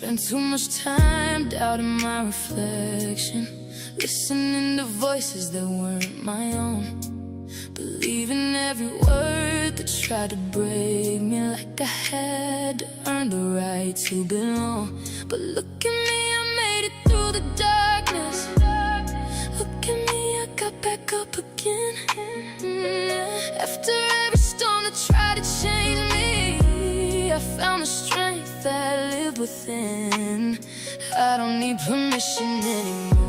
Spent too much time doubting my reflection, listening to voices that weren't my own, believing every word that tried to break me, like I had to earn the right to belong. But look at me, I made it through the darkness. Look at me, I got back up again. After every storm that tried to change me, I found the strength that lived within. I don't need permission anymore.